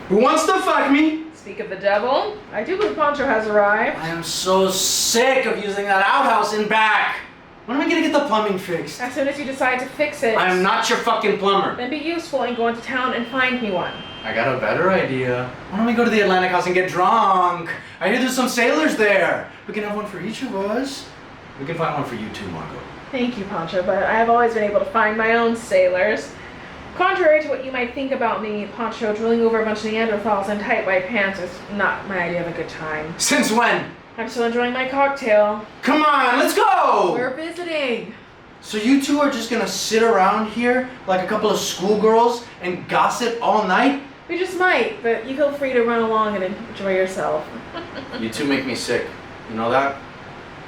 Who wants to fuck me? Speak of the devil. I do believe Pancho has arrived. I am so sick of using that outhouse in back. When am I gonna get the plumbing fixed? As soon as you decide to fix it. I am not your fucking plumber. Then be useful and go into town and find me one. I got a better idea. Why don't we go to the Atlantic House and get drunk? I hear there's some sailors there. We can have one for each of us. We can find one for you too, Margot. Thank you, Pancho, but I have always been able to find my own sailors. Contrary to what you might think about me, Pancho, drilling over a bunch of Neanderthals in tight white pants is not my idea of a good time. Since when? I'm still enjoying my cocktail. Come on, let's go! We're visiting. So you two are just gonna sit around here like a couple of schoolgirls and gossip all night? We just might, but you feel free to run along and enjoy yourself. You two make me sick. You know that?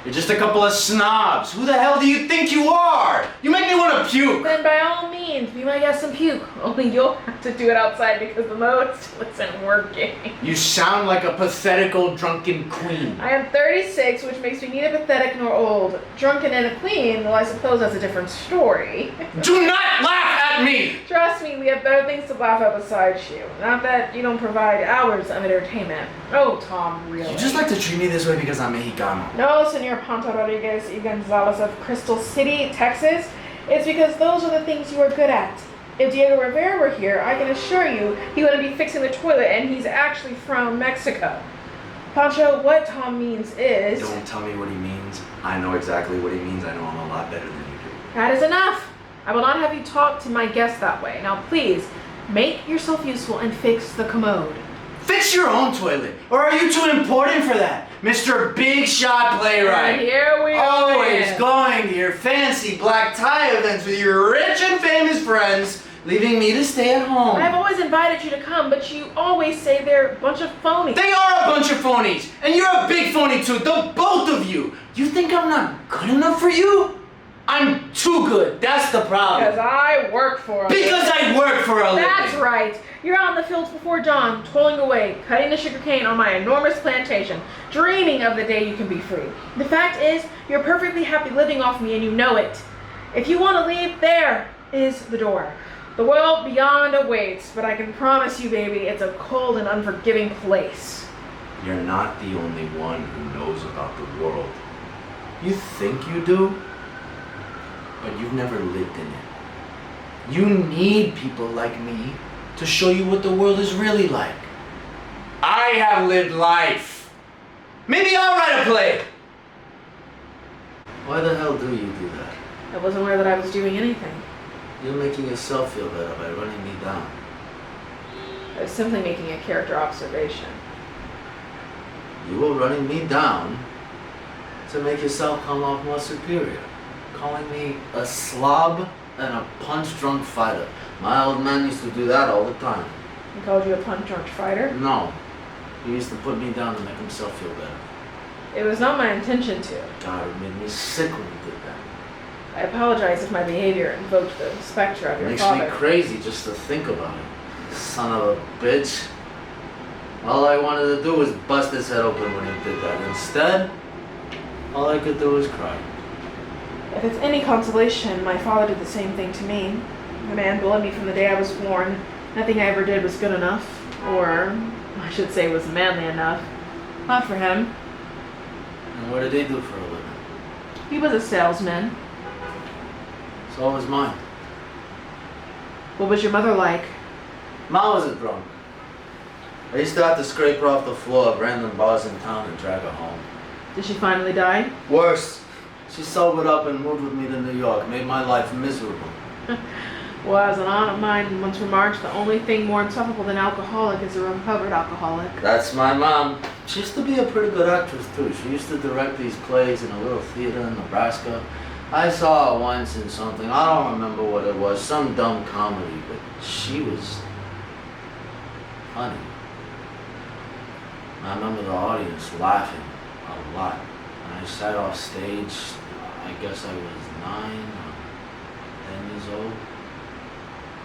You're just a couple of snobs. Who the hell do you think you are? You make me want to puke. Then by all means, be my guest and puke. Only you'll have to do it outside because the mode still isn't working. You sound like a pathetic old drunken queen. I am 36, which makes me neither pathetic nor old. Drunken and a queen, well, I suppose that's a different story. Do not laugh at me! Trust me, we have better things to laugh at besides you. Not that you don't provide hours of entertainment. Oh, Tom, really? You just like to treat me this way because I'm Mexicano. No, Senor Pancho Rodriguez y Gonzalez of Crystal City, Texas. It's because those are the things you are good at. If Diego Rivera were here, I can assure you he wouldn't be fixing the toilet, and he's actually from Mexico. Pancho, what Tom means is... Don't tell me what he means. I know exactly what he means. I know him a lot better than you do. That is enough. I will not have you talk to my guests that way. Now please, make yourself useful and fix the commode. Fix your own toilet, or are you too important for that? Mr. Big Shot Playwright. And here we are. Always going to your fancy black tie events with your rich and famous friends, leaving me to stay at home. I've always invited you to come, but you always say they're a bunch of phonies. They are a bunch of phonies, and you're a big phony too, the both of you. You think I'm not good enough for you? I'm too good, that's the problem. Because I work for a living. Because I work for a living. That's right. You're out in the fields before dawn, toiling away, cutting the sugarcane on my enormous plantation, dreaming of the day you can be free. The fact is, you're perfectly happy living off me and you know it. If you want to leave, there is the door. The world beyond awaits, but I can promise you, baby, it's a cold and unforgiving place. You're not the only one who knows about the world. You think you do, but you've never lived in it. You need people like me to show you what the world is really like. I have lived life. Maybe I'll write a play. Why the hell do you do that? I wasn't aware that I was doing anything. You're making yourself feel better by running me down. I was simply making a character observation. You were running me down to make yourself come off more superior, calling me a slob and a punch-drunk fighter. My old man used to do that all the time. He called you a punch-drunk fighter? No. He used to put me down to make himself feel better. It was not my intention to. God, it made me sick when he did that. I apologize if my behavior invoked the specter of It your makes father. me crazy just to think about it. Son of a bitch. All I wanted to do was bust his head open when he did that. Instead, all I could do was cry. If it's any consolation, my father did the same thing to me. The man bullied me from the day I was born. Nothing I ever did was good enough, or I should say was manly enough. Not for him. And what did he do for a living? He was a salesman. So was mine. What was your mother like? Ma was a drunk. I used to have to scrape her off the floor of random bars in town and drag her home. Did she finally die? Worse. She sobered up and moved with me to New York, made my life miserable. Well, as an aunt of mine once remarked, the only thing more insufferable than alcoholic is a recovered alcoholic. That's my mom. She used to be a pretty good actress too. She used to direct these plays in a little theater in Nebraska. I saw her once in something, I don't remember what it was, some dumb comedy, but she was funny. I remember the audience laughing a lot. When I sat off stage, I guess I was 9 or 10 years old.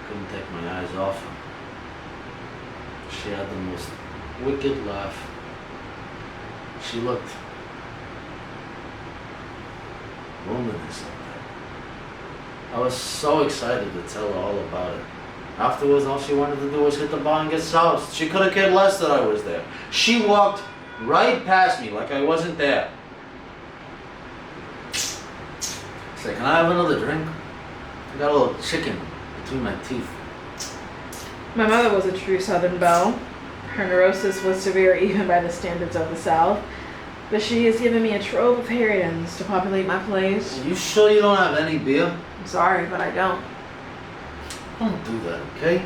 Couldn't take my eyes off her. She had the most wicked laugh. She looked luminous up there. I was so excited to tell her all about it. Afterwards, all she wanted to do was hit the bar and get soused. She could have cared less that I was there. She walked right past me like I wasn't there. Say, can I have another drink? I got a little chicken between my teeth. My mother was a true Southern belle. Her neurosis was severe even by the standards of the South. But she has given me a trove of harridans to populate my place. Are you sure you don't have any beer? I'm sorry, but I don't. Don't do that, okay?